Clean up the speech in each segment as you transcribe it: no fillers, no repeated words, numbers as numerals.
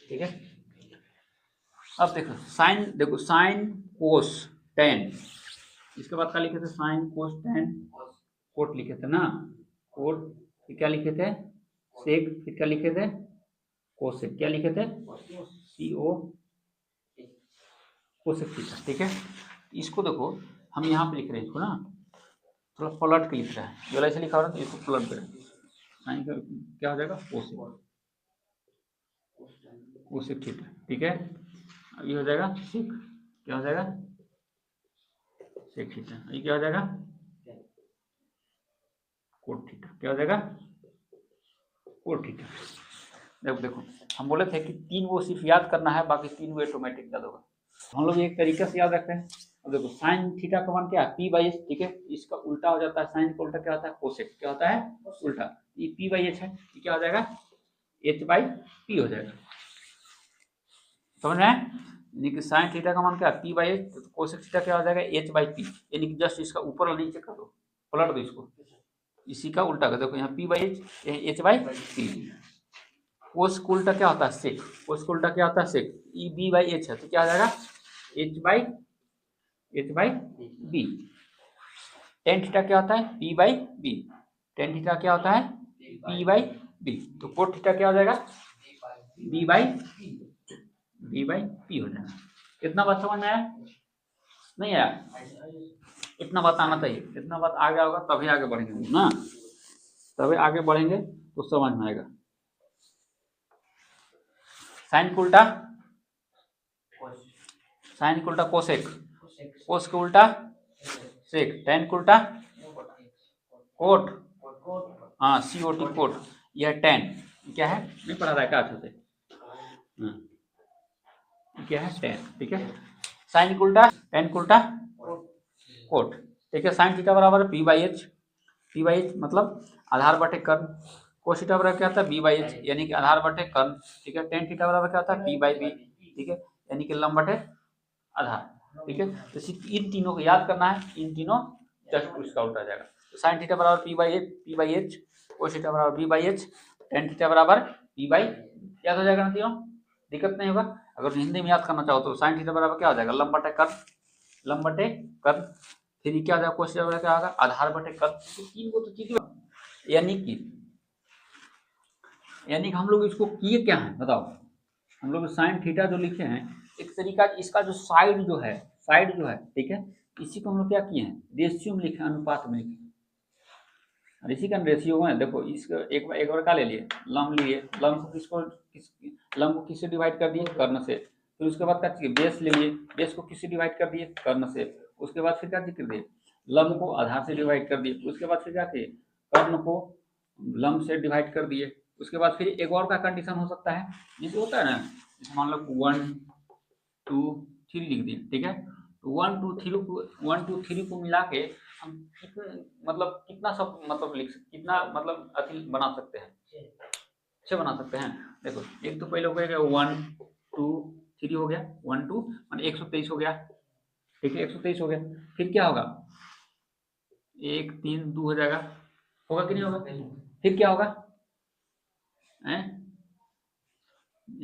ठीक है। अब देखो साइन कोस टेन, इसके बाद क्या लिखे थे, साइन कोस टेन कोट लिखे थे ना, कोट, फिर क्या लिखे थे, सेक, फिर क्या लिखे थे, कोसेक, क्या लिखे थे, CO कोसेक थीटा। ठीक है, इसको देखो हम यहाँ पे लिख रहे हैं, इसको ना थोड़ा पलट के लिख रहा है, जो ऐसे लिखा हो रहा है तो इसको पलट करें, साइन का क्या हो जाएगा, कोसेक, कोसेक थीटा। ठीक है, अब ये हो जाएगा सेक, क्या हो जाएगा, सेक थीटा। ये क्या हो जाएगा, कोट थीटा, क्या हो जाएगा, कोट थीटा। देखो हम बोले थे कि 3 वो सिर्फ याद करना है, बाकी 3 वो ऑटोमेटिक याद होगा। हम लोग एक तरीके से याद रखते हैं। अब देखो साइन थीटा का मान क्या है, P/S। ठीक है, इसका उल्टा हो जाता है, साइन का उल्टा क्या होता है, कोसेक, क्या होता है, उल्टा। ये P/S है, ये क्या हो जाएगा, H/P हो जाएगा। समझ में आया? यानी कि साइन थीटा का मान क्या है, P/S, तो कोसेक थीटा क्या हो जाएगा, H/P। यानी कि जस्ट इसका ऊपर और नीचे कर दो, पलट दो इसको, इसी का उल्टा कर। देखो यहाँ P/S, H/P। कोस का उल्टा क्या होता है, सेक, कोस का उल्टा क्या होता है, सेक। ई B/H है तो क्या आ जाएगा, H/B। टेन थीटा क्या होता है, P/B। टेन थीटा क्या होता है, P/B। तो कोट थीटा क्या हो जाएगा, B/P हो जाएगा। कितना बात समझ में आया, नहीं आया, इतना बात आना चाहिए, इतना बात आ गया होगा तभी आगे बढ़ेंगे ना, तभी आगे बढ़ेंगे तो समझ में आएगा। साइन का उल्टा, साइन का उल्टा कोसेक, कोस का उल्टा सेक, टेन का उल्टा कोट, हाँ COT कोट। यह टेन क्या है, नहीं पढ़ा रहा है क्या अच्छे से, क्या है टेन। ठीक है, साइन का उल्टा, टेन का उल्टा कोट। ठीक है, साइन थीटा बराबर P/H, P/H मतलब आधार बटे कर्ण। कोस थीटा बराबर क्या होता है, B/H यानी कि आधार बटे कर्ण। ठीक है, टेन थीटा बराबर क्या होता है, P/B। ठीक है, यानी कि लंब बटे आधार। ठीक है, तो सिर्फ इन तीनों को याद करना है, इन तीनों जस्ट उसका उल्टा जाएगा। तो साइन थीटा बराबर P/H, कोस थीटा बराबर B/H, टेन थीटा बराबर P/, याद हो जाएगा ना तीनों, दिक्कत नहीं होगा। अगर हिंदी में याद करना चाहो तो साइन थीटा बराबर क्या हो जाएगा, लंब बटे कर्ण, लंब बटे कर्ण। फिर क्या हो जाएगा, कोस थीटा बराबर क्या होगा, आधार बटे कर्ण। तीन को तो चीज, यानी कि हम लोग इसको किए क्या है बताओ, हम लोग साइन थीटा जो लिखे हैं, एक तरीका इसका जो साइड जो है, ठीक है, इसी को हम लोग क्या किए हैं, रेशियो में लिखे, अनुपात में लिखे, और इसी का रेशियो है। देखो इसको एक बार क्या ले लिए, लंब लिए, लंब को लंब को किससे डिवाइड कर दिए, कर्ण से। फिर उसके बाद क्या चाहिए, बेस ले लिए, बेस को किससे डिवाइड कर दिए, कर्ण से। उसके बाद फिर क्या कर दिए, लंब को आधार से डिवाइड कर दिए। उसके बाद फिर क्या किए, कर्ण को लंब से डिवाइड कर दिए। उसके बाद फिर एक और का कंडीशन हो सकता है, जैसे होता है ना, मान लो 1 2 3 लिख दिए। ठीक है, तो 1 2 3 को मिला के हम मतलब कितना सब मतलब कितना मतलब अति बना सकते हैं, 6 बना सकते हैं। देखो एक तो पहले हो गया 1 2 3 हो गया, 1 2 मान 123 हो गया। ठीक है, 123 हो गया। फिर क्या होगा, 1 3 2 हो जाएगा, होगा कि नहीं होगा। फिर क्या होगा,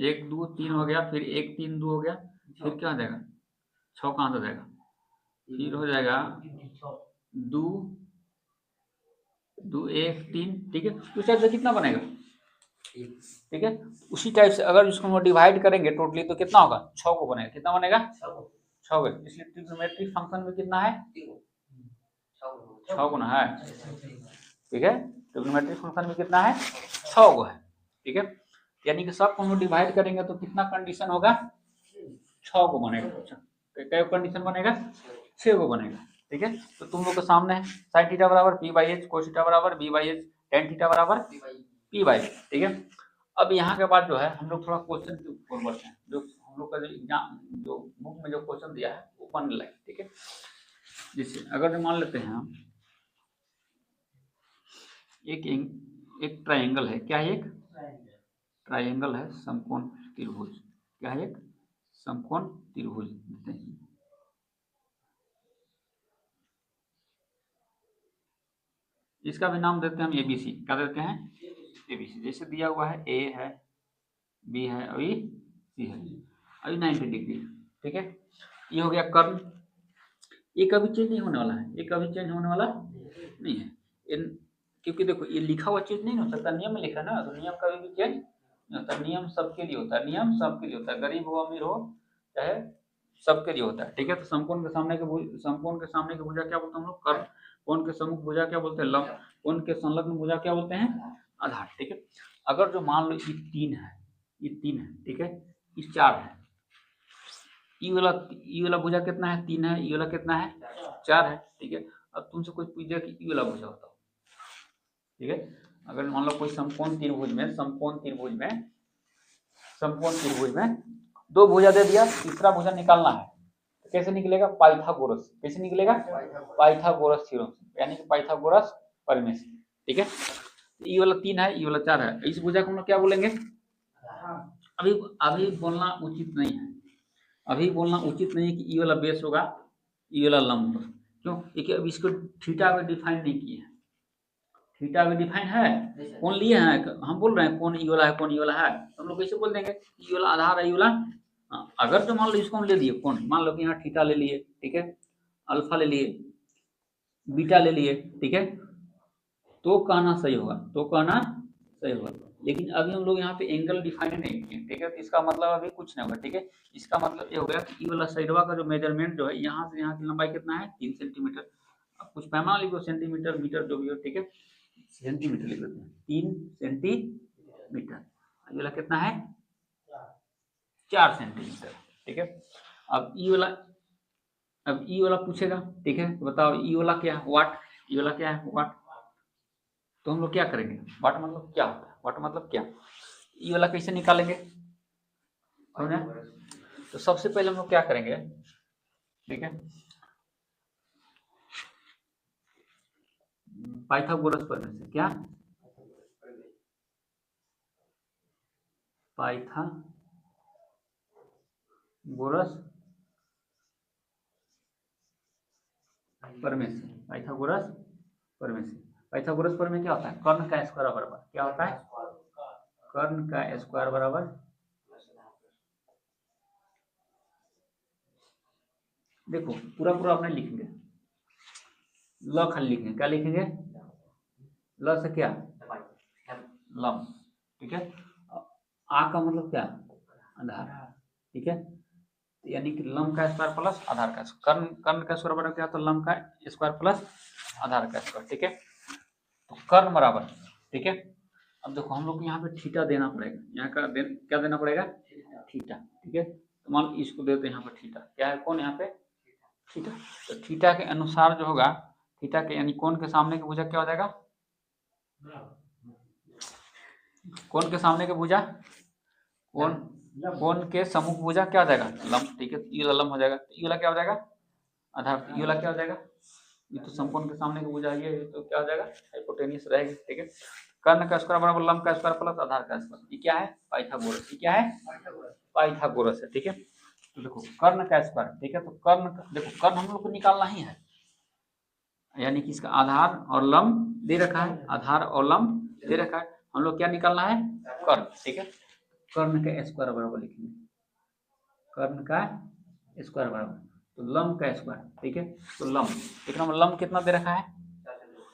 1 2 3 हो गया, फिर 1 3 2 हो गया, फिर क्या हो जाएगा, 6 कहाँ से जाएगा, फिर हो जाएगा 2 2 1 3। ठीक है, उस टाइप से कितना बनेगा, ठीक है, उसी टाइप से अगर इसको हम डिवाइड करेंगे टोटली तो कितना होगा, 6 को बनेगा, कितना बनेगा, 6 को। इसलिए ट्रिग्नोमेट्रिक फंक्शन में कितना है, 6 गुना है। ठीक है, ट्रिग्नोमेट्रिक फंक्शन में कितना है, 6 गो है। ठीक है, यानी कि सबको हम डिवाइड करेंगे तो कितना कंडीशन होगा, 6 को बनेगा। क्या कंडीशन बनेगा, 6 को बनेगा। ठीक है, तो तुम लोग के सामने है, साइन थीटा बराबर P/H, कोस थीटा बराबर B/H, टेन थीटा बराबर P/, ठीक है। अब यहाँ के बाद जो है हम लोग थोड़ा क्वेश्चन के ऊपर बढ़ते हैं, जो हम लोग का जो एग्जाम जो बुक में जो क्वेश्चन दिया है वो बन लाइक। ठीक है, जैसे अगर मान लेते हैं हम एक ट्रायंगल है, क्या है, एक ट्रायंगल है, समकोण त्रिभुज, क्या है, एक समकोण त्रिभुज। इसका भी नाम देते हैं हम ABC, क्या देते हैं, ABC। जैसे दिया हुआ है A है, बी है, अभी सी है, अभी 90 डिग्री। ठीक है, ये हो गया कर्ण। ये कभी चेंज नहीं होने वाला है, ये कभी चेंज होने वाला नहीं है क्योंकि देखो ये लिखा हुआ चीज नहीं हो सकता, नियम में लिखा है ना, तो नियम कभी भी चेंज नहीं होता। नियम सबके लिए होता है, नियम सबके लिए होता है, गरीब हो अमीर हो चाहे सबके लिए होता है। ठीक है, तो समकोण के सामने के समकोण के सामने की भुजा क्या बोलते हैं हम लोग? कर्ण। कोण के सम्मुख भुजा क्या बोलते हैं? लंब। कोण के संलग्न भुजा क्या बोलते हैं? आधार। ठीक है, अगर जो मान लो ये 3 है, ये 3 है, ठीक है, ये 4 है, ई वाला भुजा कितना है? 3 है, ई वाला कितना है? 4 है। ठीक है, अब तुमसे कोई पूछ दिया कि ई वाला भुजा बताओ। ठीक है, अगर मान लो कोई समकोण त्रिभुज में दो भुजा दे दिया, तीसरा भुजा निकालना है, तो कैसे निकलेगा? पाइथागोरस। कैसे निकलेगा? पाइथागोरस थ्योरम से, यानी कि पाइथागोरस प्रमेय से। ठीक है, ई वाला 3 है, ई वाला 4 है, इस भुजा को हम लोग क्या बोलेंगे? अभी अभी बोलना उचित नहीं है, अभी बोलना उचित नहीं है कि ई वाला बेस होगा, ई वाला लंब होगा। क्यों? क्योंकि अब इसको थीटा में डिफाइन नहीं किए हैं। थीटा में डिफाइन है, कौन लिए हैं? हम बोल रहे हैं कौन ई वाला है, कौन ई वाला है, तो हम लोग कैसे बोल देंगे? ई वाला आधार है, ई वाला। अगर जो मान लो इसको हम ले लिए कौन, मान लो कि यहाँ थीटा ले लिए, ठीक है, अल्फा ले लिए, बीटा ले लिए, ठीक है, तो कहना सही होगा, तो कहना सही होगा। लेकिन अभी हम लोग यहाँ पे एंगल डिफाइन नहीं किए। ठीक है, तो इसका मतलब अभी कुछ नहीं होगा। ठीक है, इसका मतलब ये हो गया कि ई वाला साइडवा का जो मेजरमेंट जो है, यहाँ से यहाँ की लंबाई कितना है? 3 सेंटीमीटर। अब कुछ पैमाना लिखो, सेंटीमीटर मीटर जो भी हो। ठीक है, सेंटीमीटर लिख देते हैं, 3 सेंटीमीटर। ये वाला कितना है? 4 सेंटीमीटर। ठीक है, अब ई वाला पूछेगा। ठीक है, तो बताओ ई वाला क्या है? वाट। ई वाला क्या है? वाट। तो हम लोग क्या करेंगे? वाट मतलब क्या होता है? वाट मतलब क्या? ई वाला कैसे निकालेंगे? समझे? तो सबसे पहले हम लोग क्या करेंगे? ठीक है, पाइथागोरस प्रमेय से। क्या? पाइथागोरस प्रमेय से। पाइथागोरस प्रमेय से। पाइथागोरस प्रमेय क्या होता है? कर्ण का स्क्वायर बराबर क्या होता है? कर्ण का स्क्वायर बराबर, देखो पूरा पूरा अपने लिखेंगे, ल खाली लिखेंगे। क्या लिखेंगे? ल से क्या? लम। ठीक है, आ का मतलब क्या? आधार। ठीक है, यानी कि लंब का स्क्वायर प्लस आधार का स्क्वायर। कर्ण कर्ण का स्क्वायर बराबर क्या? तो लंब का स्क्वायर प्लस आधार का स्क्वायर। ठीक है, तो कर्ण बराबर। ठीक है, अब देखो हम लोग को यहाँ पे थीटा देना पड़ेगा, यहाँ का क्या देना पड़ेगा? थीटा। ठीक है, तो मान लो इसको देते हैं यहाँ पे थीटा। क्या है? कौन यहाँ पे? थीटा। तो थीटा के अनुसार जो होगा, थीटा के यानी कोण के सामने की भुजा क्या हो जाएगा? कोण के सामने की भुजा, कोण के सम्मुख भुजा क्या हो जाएगा? लंब। ठीक है, ये वाला लंब हो जाएगा, ये वाला क्या हो जाएगा? आधार। ये वाला क्या हो जाएगा? ये तो समकोण के सामने की भुजा है, ये तो क्या हो जाएगा? हाइपोटेन्यूस रहेगी। ठीक है, कर्ण का स्क्वायर बराबर लंब का स्क्वायर प्लस आधार का स्क्वायर। ये क्या है? पाइथागोरस। ये क्या है? पाइथागोरस है। ठीक है, तो देखो कर्ण का स्क्वायर। ठीक है, तो कर्ण देखो, कर्ण हम लोग को निकालना ही है, यानी कि इसका आधार और लंब दे रखा है, आधार और लंब दे रखा है, हम लोग क्या निकालना है? कर्ण। ठीक है, कर्ण का स्क्वायर बराबर लिखेंगे, कर्ण का स्क्वायर बराबर तो लंब का स्क्वायर। ठीक है, तो लंब, एक नंबर लंब कितना दे रखा है?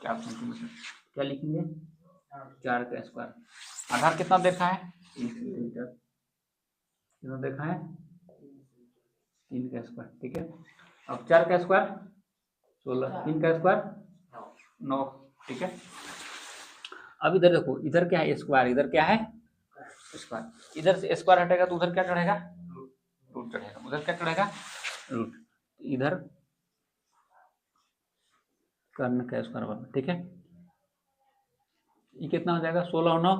4 सेंटीमीटर। क्या लिखेंगे? 4 का स्क्वायर। आधार कितना दे रखा है? 3 सेंटीमीटर। कितना देखा है? 3 का स्क्वायर। ठीक है, अब 4 का स्क्वायर 16, 3 का स्क्वायर 9। ठीक है, अब इधर देखो, इधर क्या है? स्क्वायर, इधर क्या है? स्क्वायर। इधर से स्क्वायर हटेगा तो उधर क्या चढ़ेगा? रूट चढ़ेगा। उधर क्या चढ़ेगा? रूट। इधर कर्ण का स्क्वायर बराबर। ठीक है, ये कितना हो जाएगा? 16 और 9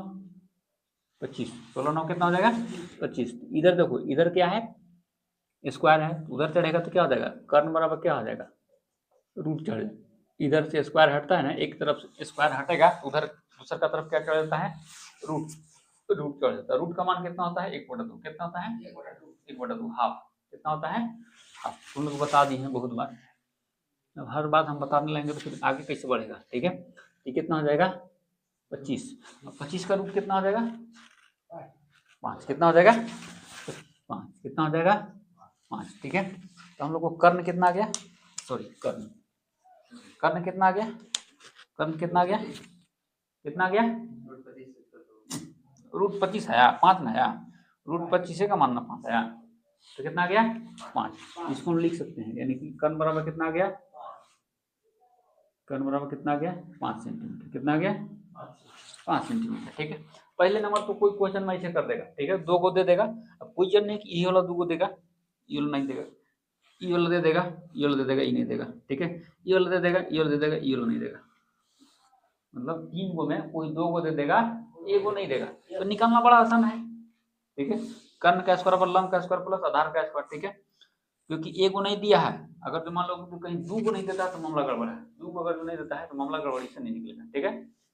25। 16 9 कितना हो जाएगा? 25। इधर देखो, इधर क्या है? स्क्वायर है, उधर चढ़ेगा तो क्या हो जाएगा? कर्ण बराबर क्या हो जाएगा? रूट चढ़ेगा। इधर से स्क्वायर हटता है ना, एक तरफ से स्क्वायर हटेगा, उधर दूसरा का तरफ क्या चढ़ जाता है? रूट। रूट चढ़ जाता है। रूट का मान कितना होता है? 1/2। कितना होता है? 1/2, हाफ। कितना होता है? हाफ। तुम लोग बता दी हैं बहुत बार, अब हर बात हम बताने लगेंगे तो फिर आगे कैसे बढ़ेगा? ठीक है, ये कितना हो जाएगा? 25। 25 का रूट कितना हो जाएगा? 5 कितना हो जाएगा 5 कितना हो जाएगा 5 ठीक है। तो हम लोग को कर्ण कितना आ गया, सॉरी कर्ण कितना आ गया, कर्ण कितना आ गया, कितना आ गया √25 आया, 5 ना आया, √25 का मानना 5 आया, तो कितना आ गया 5। इसको हम लिख सकते हैं, यानी कि कर्ण बराबर कितना आ गया, कर्ण बराबर कितना आ गया 5 सेंटीमीटर, कितना आ गया 5 सेंटीमीटर ठीक है। पहले नंबर तो कोई क्वेश्चन में ऐसे कर देगा ठीक है, 2 को दे देगा। अब क्वेश्चन नहीं कि ये वाला 2 को देगा, ये वाला नहीं देगा, ये वाला दे देगा, ये वाला दे देगा, ये नहीं देगा ठीक है, ये वाला दे देगा, ये वाला दे देगा, ये वाला नहीं देगा, मतलब 3 को में कोई 2 को दे देगा, 1 को नहीं देगा, तो निकालना बड़ा आसान है ठीक है। कर्ण का स्क्वायर पर लंब का स्क्वायर प्लस आधार का स्क्वायर ठीक है, क्योंकि 1 को नहीं दिया है। अगर तो मान लो तो कहीं 2 को नहीं देता है तो मामला गड़बड़ है, 2 को अगर नहीं देता है तो मामला गड़बड़ी से नहीं निकलेगा ठीक है,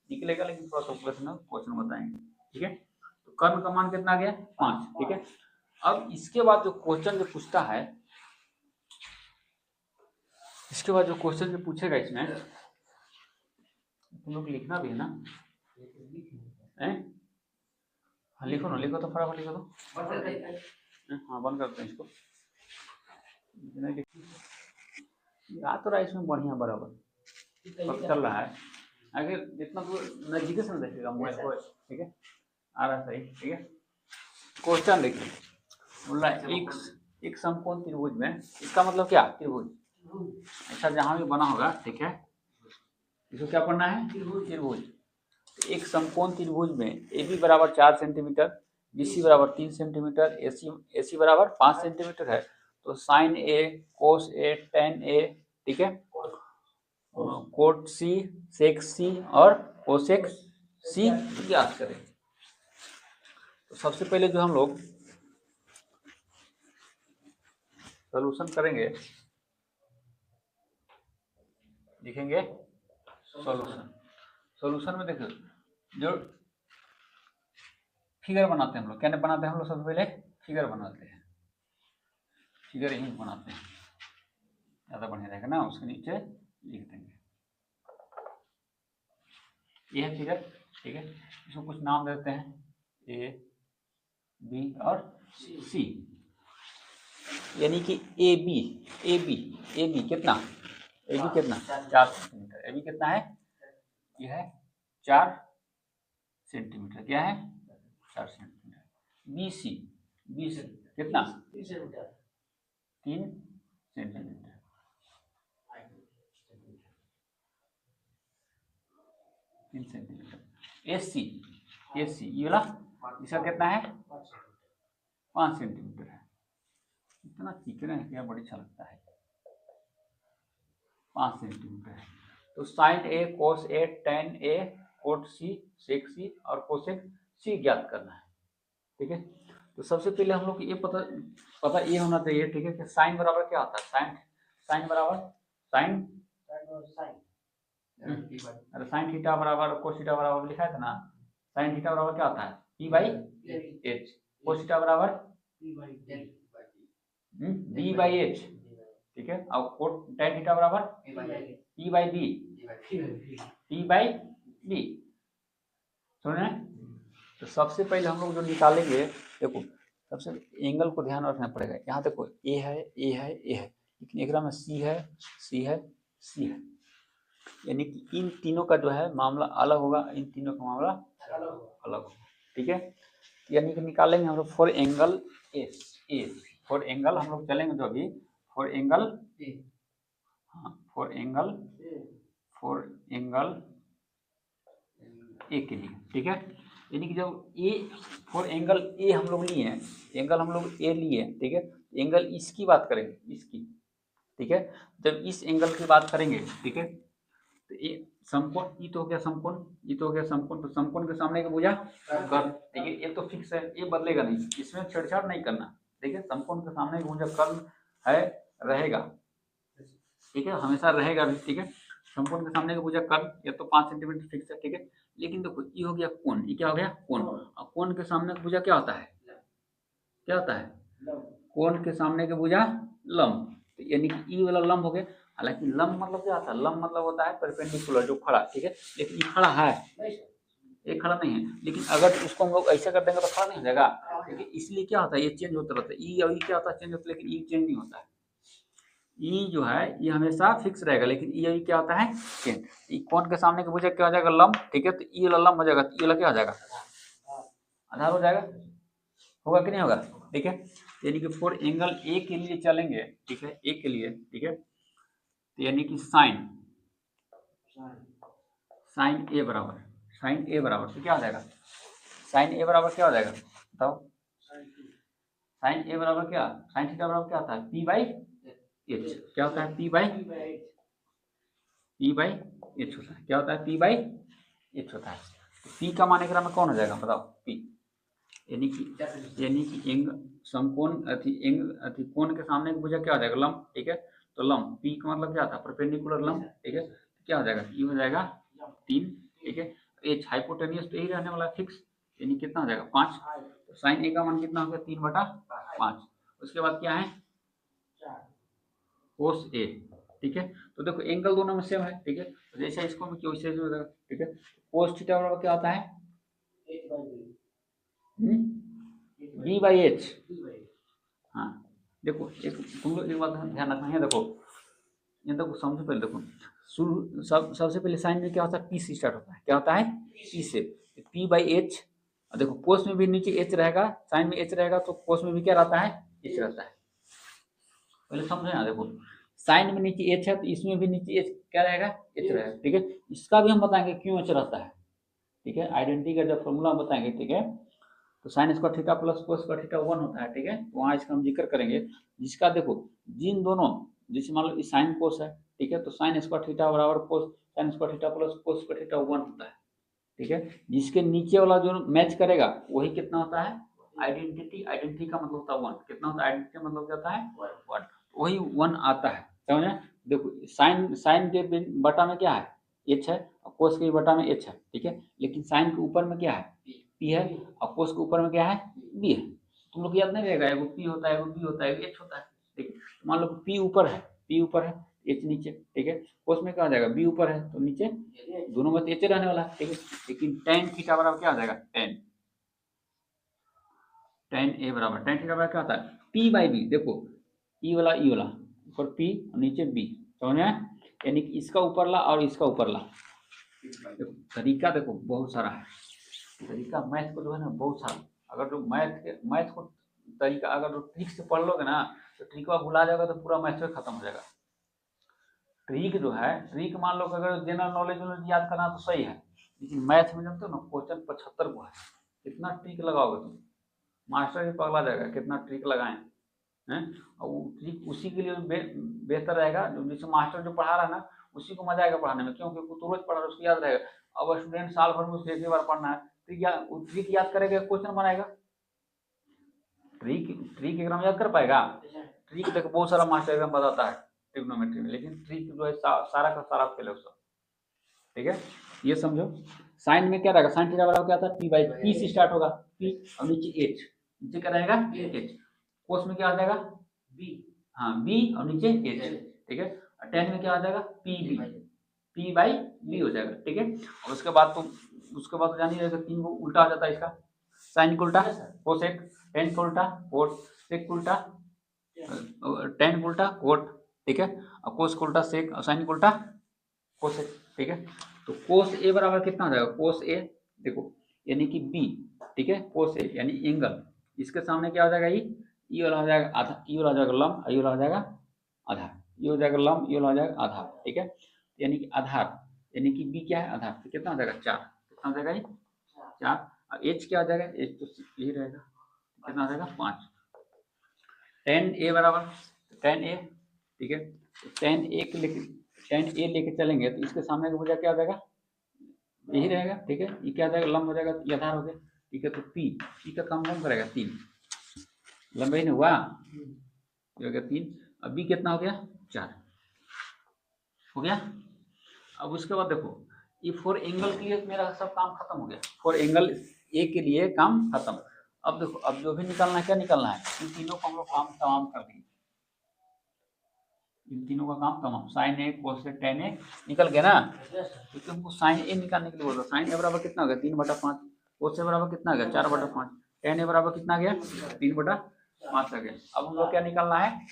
निकलेगा लेकिन थोड़ा सा क्वेश्चन बताएंगे ठीक है। तो कर्ण का मान कितना आ गया 5 ठीक है। अब इसके बाद जो क्वेश्चन जो पूछता है, इसके बाद जो क्वेश्चन जो पूछेगा इसमें तुम लोग लिखना भी है ना, हाँ लिखो ना, लिखो तो फटाफट लिखो तो, हाँ बंद करते हैं इसको, याद तो रहा इसमें बढ़िया बराबर अब चल रहा है। आगे जितना नजदीक से देखेगा मोबाइल को ठीक है, आ रहा सही ठीक है। क्वेश्चन देखिए, बोल रहा है एक समकोण त्रिभुज में, इसका मतलब क्या त्रिभुज, अच्छा जहां भी बना होगा ठीक है, इसको क्या पढ़ना है त्रिभुज। एक समकोण त्रिभुज में AB बराबर 4 सेंटीमीटर, BC बराबर 3 सेंटीमीटर, AC बराबर 5 सेंटीमीटर है, तो sine A cos A tan A ठीक है, कोट C सेक C और कोसेक C ज्ञात करें। तो सबसे पहले जो हम लोग सॉल्यूशन करेंगे, लिखेंगे सॉल्यूशन में देखो जो फिगर बनाते हैं हम लोग, क्या बनाते हैं हम लोग, सबसे पहले फिगर बनाते हैं, फिगर यही बनाते हैं, ज़्यादा बढ़िया रहेगा ना, उसके नीचे लिख देंगे ये है फिगर ठीक है। इसको कुछ नाम देते हैं A B और C, यानी कि AB कितना, AB कितना 4 सेंटीमीटर, AB कितना है, यह है 4 सेंटीमीटर, क्या है 4 सेंटीमीटर। BC कितना 3 सेंटीमीटर, AC ये वाला इसका कितना है 5 सेंटीमीटर है, इतना चिकना है क्या, बड़ी अच्छा लगता है 5 सेंटीमीटर है। तो sine A cos A tan A cot C sec C और कोसेक C ज्ञात करना है ठीक है। तो सबसे पहले हम लोग को ये पता ये होना चाहिए ठीक है कि साइन बराबर क्या होता है, साइन बराबर अरे साइन थीटा बराबर कोस थीटा बराबर लिखा था ना, साइन थीटा बराबर क्या होता है P/H, कोस थीटा बराबर B/H ठीक है, और कोट tan थीटा बराबर P/B सुन रहे हैं। तो सबसे पहले हम लोग जो निकालेंगे, देखो सबसे एंगल को ध्यान रखना पड़ेगा, यहाँ देखो A है लेकिन एक में C है, यानी कि इन तीनों का जो है मामला अलग होगा, इन तीनों का मामला अलग होगा ठीक है। यानी कि निकालेंगे हम लोग for angle A, for angle हम लोग चलेंगे जो अभी फॉर एंगल A के लिए ठीक है। यानी कि जब A फॉर एंगल A हम लोग लिए हैं, एंगल हम लोग A लिए हैं ठीक है, एंगल इसकी बात करेंगे, इसकी ठीक है। जब इस एंगल की बात करेंगे ठीक है, तो ये समकोण, ये तो हो गया समकोण, ये तो हो गया समकोण, तो समकोण के सामने का भुजा कर्ण ठीक है, ये तो फिक्स है, ये बदलेगा नहीं, इसमें छेड़छाड़ नहीं करना ठीक है। समकोण के सामने का भुजा कर्ण है, रहेगा ठीक है, हमेशा रहेगा भी ठीक है। समकोण के सामने का भुजा कर्ण, ये तो 5 सेंटीमीटर फिक्स है ठीक है। लेकिन देखो ये हो गया कोण, ये क्या हो गया कोण, और कोण के सामने का भुजा क्या होता है, कोण के सामने का भुजा लंब, तो यानी कि ई वाला लंब हो गया। हालांकि लंब मतलब क्या होता है, लंब मतलब होता है परपेंडिकुलर जो खड़ा ठीक है, लेकिन ये खड़ा है, ये खड़ा नहीं है, लेकिन अगर इसको हम लोग ऐसे कर देंगे तो खड़ा नहीं हो जाएगा, ठीक है, इसलिए क्या होता है, ये चेंज होता रहता है, ई और ई क्या होता है, चेंज होता है, लेकिन ई चेंज नहीं होता है। ई जो है ये हमेशा फिक्स रहेगा, लेकिन ई और ई क्या होता है, चेंज। ई कोण के सामने की भुजा क्या हो जाएगा, लंब, ठीक है, तो ई वाला लंब हो जाएगा, तो ई वाला क्या हो जाएगा, आधार हो जाएगा, होगा कि नहीं होगा, ठीक है। यानी कि फॉर एंगल ए के लिए चलेंगे, ठीक है, ए के लिए, ठीक है, तो यानी कि साइन ए बराबर, साइन ए बराबर तो क्या हो जाएगा, साइन ए बराबर क्या हो जाएगा बताओ, साइन ए बराबर क्या, साइन थीटा बराबर क्या होता है, पी बाई एच, क्या होता है, पी बाई एच होता है, क्या होता है, पी बाई एच होता है। तो पी का मान एकरा में कौन हो जाएगा बताओ, पी, यानी कि एंग समकोण अथी कोण के सामने की भुजा क्या हो जाएगा, लंब, ठीक है, तो लंब पी का मतलब क्या था, परपेंडिकुलर लंब, ठीक है, तो क्या हो जाएगा, ई हो जाएगा 3, ठीक है, एच हाइपोटेनियस तो यही रहने वाला फिक्स, यानी कितना हो जाएगा 5, तो साइन ए का मान कितना हो गया 3/5, उसके बाद क्या है कोस ए, ठीक है, तो देखो एंगल दोनों में सेम है, ठीक है, तो जैसे इसको भी वैसे हो जाएगा, ठीक है, कोस थीटा बराबर क्या होता है, बी बाई एच, हाँ देखो एक तुम लोग एक बात ध्यान रखना है, देखो ये देखो समझो पहले, देखो शुरू सबसे पहले साइन में क्या होता है, पी से स्टार्ट होता है, क्या होता है, पी से, पी बाई एच, देखो कोस में भी नीचे एच रहेगा, साइन में एच रहेगा, तो कोस में भी क्या रहता है, एच रहता है, पहले समझो ना, देखो साइन में नीचे एच है, तो इसमें भी नीचे एच क्या रहेगा, एच रहेगा, ठीक है, इसका भी हम बताएंगे क्यों एच रहता है, ठीक है, आइडेंटिटी का जब फॉर्मूला हम बताएंगे, ठीक है, तो sine square theta plus cos square theta 1 होता है, ठीक है, तो वहाँ इसका हम जिक्र करेंगे, जिसका देखो जिन दोनों, जैसे मान लो साइन कोस है, ठीक है, तो साइन स्क्वायर थीटा बराबर कोस sine square theta plus cos square theta 1 होता है, ठीक है, जिसके नीचे वाला जो मैच करेगा वही कितना होता है, आइडेंटिटी का मतलब होता है 1, कितना होता है, आइडेंटिटी का मतलब होता है 1, वही 1 आता है, समझे, देखो साइन के बटा में क्या है, एच है, और कोस के बटा में एच है, ठीक है, लेकिन साइन के ऊपर में क्या है, पी है, और कोस के ऊपर में क्या है, बी है, तुम लोग याद नहीं रहेगा, एगो पी होता है, एगो बी होता है, एगो एच होता है, ठीक है, मान लो पी ऊपर है, एच नीचे, ठीक है, कोस में क्या हो जाएगा, बी ऊपर है तो नीचे, दोनों में तो एच रहने वाला है, ठीक है, लेकिन tan थीटा बराबर क्या हो जाएगा, tan ए बराबर tan थीटा बराबर क्या होता है, p बाई बी, देखो ई वाला ऊपर p और नीचे b, समझ में, यानी कि इसका ऊपरला और इसका ऊपरला, देखो तरीका देखो बहुत सारा है, तरीका मैथ को जो है ना बहुत सारा, अगर जो मैथ को तरीका अगर जो ट्रिक से पढ़ लोगे ना, तो ट्रिक भुला जाएगा, तो पूरा मैथ खत्म हो जाएगा। ट्रिक जो है, ट्रिक मान लो कि अगर जनरल नॉलेज याद करना तो सही है, लेकिन मैथ में जानते हो ना क्वेश्चन 75 को है, कितना ट्रिक लगाओगे तुम, मास्टर भी पगला जाएगा कितना ट्रिक लगाएं हैं, और वो ट्रिक उसी के लिए बेहतर रहेगा, जो जैसे मास्टर जो पढ़ा रहा है ना उसी को मजा आएगा पढ़ाने में, क्योंकि वो तो रोज पढ़ा रहा है, उसको याद रहेगा। अब स्टूडेंट साल भर में उसको एक ही बार पढ़ना है, ट्रिक याद करेगा, क्वेश्चन बनाएगा, ट्रिक एकदम याद कर पाएगा, ट्रिक देखो बहुत सारा मास्टर एकदम बताता है ट्रिग्नोमेट्री में, लेकिन ट्रिक जो है सारा का सारा फेल है उसका, ठीक है, ये समझो। साइन में क्या रहेगा, साइन थीटा बराबर क्या था, पी बाई पी से स्टार्ट होगा, पी और नीचे एच, नीचे क्या रहेगा एच, कोस में क्या आ जाएगा बी, हाँ बी और नीचे एच, ठीक है, और टेन में क्या आ जाएगा पी बाई बी हो जाएगा, ठीक है, और उसके बाद तो जान ही रहेगा, 3 को उल्टा हो जाता है इसका, साइन को उल्टा कोसेक, टेन को उल्टा कोट, सेक को उल्टा टेन को उल्टा कोट, ठीक है, और कोस को उल्टा सेक और साइन को उल्टा कोसेक, ठीक है, तो कोस ए बराबर कितना हो जाएगा, कोस ए देखो यानी कि बी, ठीक है, कोस ए यानी एंगल, इसके सामने क्या हो जाएगा, ई वाला हो जाएगा आधा, ई वाला हो जाएगा लंब, ई वाला हो जाएगा आधार, ये हो जाएगा लंब, ये वाला हो जाएगा आधार, ठीक है, यानी कि आधार, यानी कि बी क्या है आधार, तो कितना हो जाएगा 4, कितना हो जाएगा ये 4, और एच क्या हो जाएगा, एच तो यही रहेगा, कितना हो जाएगा 5, tan ए बराबर tan ए, ठीक है, तो tan ए लेके चलेंगे, तो इसके सामने का भुजा क्या हो जाएगा, यही रहेगा, ठीक है, ये क्या हो जाएगा लंब हो जाएगा, ये आधार हो गया, ठीक है, तो पी का काम कौन करेगा 3, लंबाई नहीं हुआ, ये हो गया 3, अब बी कितना हो गया 4 हो गया। अब उसके बाद देखो ये फॉर एंगल के लिए मेरा सब काम खत्म हो गया, फॉर एंगल ए के लिए काम खत्म। अब देखो अब जो भी निकालना है, क्या निकालना है, इन तीनों को हम लोग काम तमाम कर देंगे, इन तीनों का काम तमाम, साइन ए कोस ए टेन ए निकल गया ना, क्योंकि हमको साइन ए निकालने के लिए बोल रहा, साइन ए बराबर कितना हो गया 3/5, कोस ए बराबर कितना हो गया 4/5, tan a बराबर कितना गया 3/5 आ गया। अब हम लोग क्या निकालना है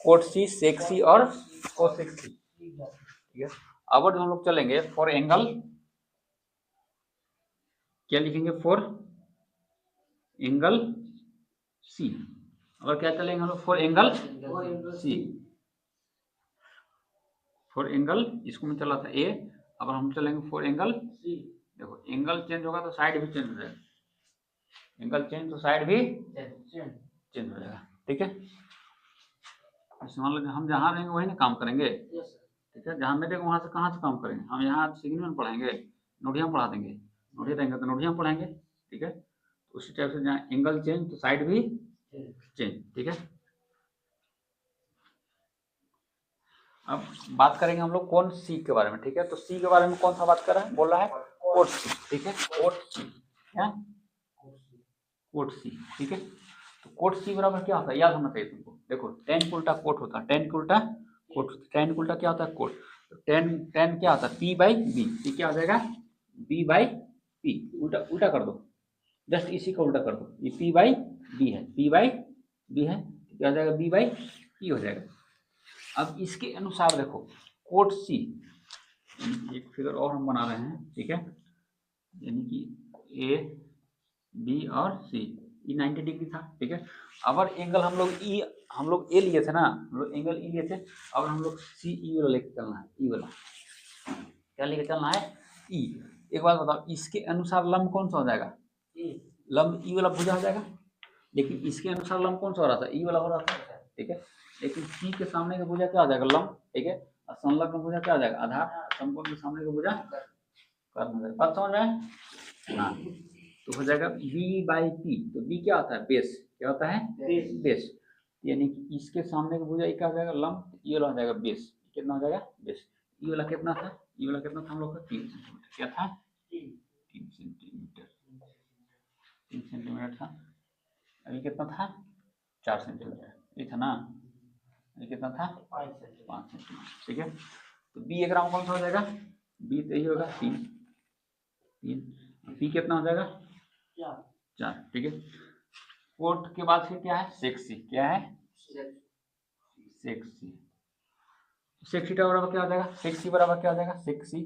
cot c sec c और cosec c, ठीक है। अब हम लोग चलेंगे फॉर एंगल, क्या लिखेंगे फॉर एंगल सी, और क्या चलेंगे हम लोग for angle C, for angle इसको में चला था ए, अब हम चलेंगे फॉर एंगल सी। देखो एंगल चेंज होगा तो साइड भी चेंज हो जाएगा, एंगल चेंज तो साइड भी चेंज हो जाएगा, ठीक है। मान लो हम जहाँ रहेंगे वही ना काम करेंगे, ठीक है। जहाँ मिलेगा वहाँ से कहाँ से काम करेंगे, हम यहाँ सिग्नल में पढ़ाएंगे, नोटियाँ पढ़ा देंगे, नोटियाँ देंगे तो नोटियाँ पढ़ाएंगे, ठीक है। तो उसी टाइप से जहाँ एंगल चेंज तो साइड भी चेंज, ठीक है। अब बात करेंगे हम लोग कौन सी के बारे में, ठीक है। तो सी के बारे में कौन सा बात कर रहा है, बोल रहा है कोट सी, ठीक है, कोट सी, क्या कोट सी, ठीक है। तो कोट सी बराबर क्या होता है याद होना चाहिए तुमको। देखो टेन का उल्टा कोट होता है, टेन का उल्टा कोट, टेन का उल्टा क्या होता है कोट। तो टेन टेन क्या होता है पी बाई बी, ये क्या हो जाएगा बी बाई पी, उल्टा उल्टा कर दो, जस्ट इसी का उल्टा कर दो, ये पी बाई बी है, पी बाई बी है, क्या हो जाएगा बी बाई पी हो जाएगा। अब इसके अनुसार देखो कोट सी, एक फिगर और हम बना रहे हैं, ठीक है, यानी कि ए बी और सी, ये 90 डिग्री था, ठीक है। अगर एंगल हम लोग ए लिए थे ना, हम लोग एंगल ई लिए थे, अब हम लोग सी ई वाला लेके चलना है, ई वाला क्या लेके चलना है ई। एक बात बताओ इसके अनुसार लंब कौन सा हो जाएगा, लंब ई वाला भुजा हो जाएगा, लेकिन इसके अनुसार लंब कौन सा हो रहा था ई वाला हो रहा था, ठीक है। लेकिन सी के सामने का भुजा क्या हो जाएगा लंब, ठीक है, और संलग्न भुजा क्या हो जाएगा आधार, समकोण के सामने का भुजा कर्म हो जाएगा, बात समझ में। हाँ तो हो जाएगा b बाई पी, तो b क्या होता है बेस, क्या होता है बेस, यानी कि इसके सामने का भुजा क्या हो जाएगा लंब, ये वाला हो जाएगा बेस, कितना हो जाएगा बेस। ये वाला कितना था, ये वाला कितना था हम लोग का 3 सेंटीमीटर, क्या था 3 सेंटीमीटर, 3 सेंटीमीटर था, अभी कितना था 4 सेंटीमीटर, ये था ना, ये कितना था 5 सेंटीमीटर, ठीक है। तो b ग्राम कौन सा हो जाएगा, b तो यही होगा 3, p कितना हो जाएगा 4, ठीक है। कोट के बाद फिर क्या है सेक्सी, क्या है सेक्सी, सेक थीटा बराबर क्या हो जाएगा, सेक सी बराबर क्या हो जाएगा सेक सी।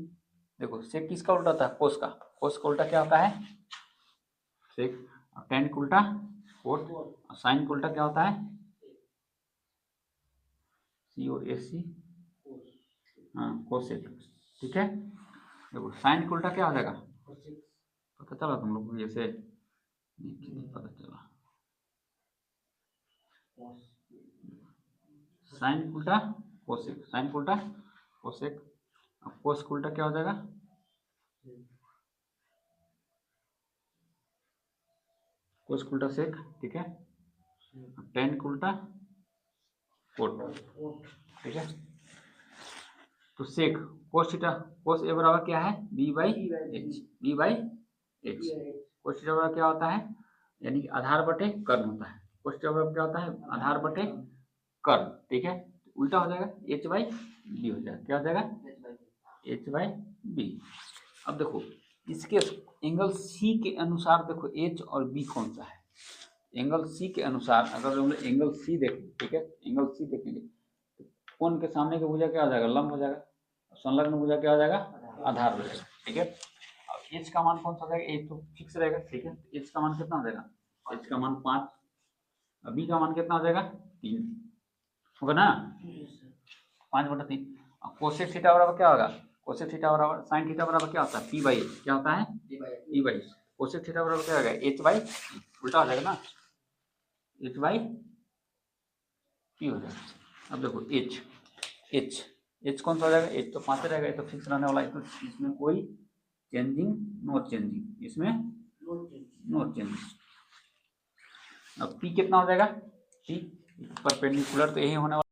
देखो सेक किसका उल्टा होता है कोस का, कोस का उल्टा क्या होता है सेक, और टेन का उल्टा कोट, और साइन का उल्टा क्या होता है सी और ए सी, हाँ कोसेक, ठीक है। देखो साइन का उल्टा क्या हो जाएगा, पता चला तुम लोग को, जैसे पता चला साइन उल्टा कोसेक, साइन उल्टा कोसेक, अब कोस उल्टा क्या हो जाएगा कोस उल्टा सेक, ठीक है, टेन उल्टा कोट, ठीक है। तो सेक कोस थीटा, कोस ए बराबर क्या है B by H, B by H, cos theta बराबर क्या होता है यानी कि आधार बटे कर्ण होता है, कोस थीटा बराबर क्या होता है आधार बटे कर्ण, ठीक है। उल्टा हो जाएगा एच बाई बी हो जाएगा, क्या हो जाएगा एच बाई बी। अब देखो इसके एंगल सी के अनुसार देखो एच और बी कौन सा है, एंगल सी के अनुसार अगर हम एंगल सी देखें, ठीक है, एंगल सी देखेंगे तो कोण के सामने का भुजा क्या हो जाएगा लंब हो जाएगा, संलग्न भुजा क्या हो जाएगा आधार हो जाएगा, ठीक है। अब एच का मान कौन सा रहेगा, एच तो फिक्स रहेगा, ठीक है, एच का मान कितना हो जाएगा एच का मान 5, बी का मान कितना हो जाएगा 3 होगा ना, 5/3। कोसेक थीटा बराबर क्या होगा, कोसेक थीटा बराबर साइन थीटा बराबर क्या होता है पी बाई, क्या होता है पी बाई, कोसेक थीटा बराबर क्या होगा एच बाई, उल्टा हो जाएगा ना एच बाई पी हो जाएगा। अब देखो एच एच एच कौन सा हो जाएगा, एच तो 5 रहेगा, ये तो फिक्स रहने वाला है, तो इसमें कोई चेंजिंग नो चेंजिंग, इसमें नो चेंजिंग। अब पी कितना हो जाएगा पी परपेंडिकुलर, तो यही होने वाला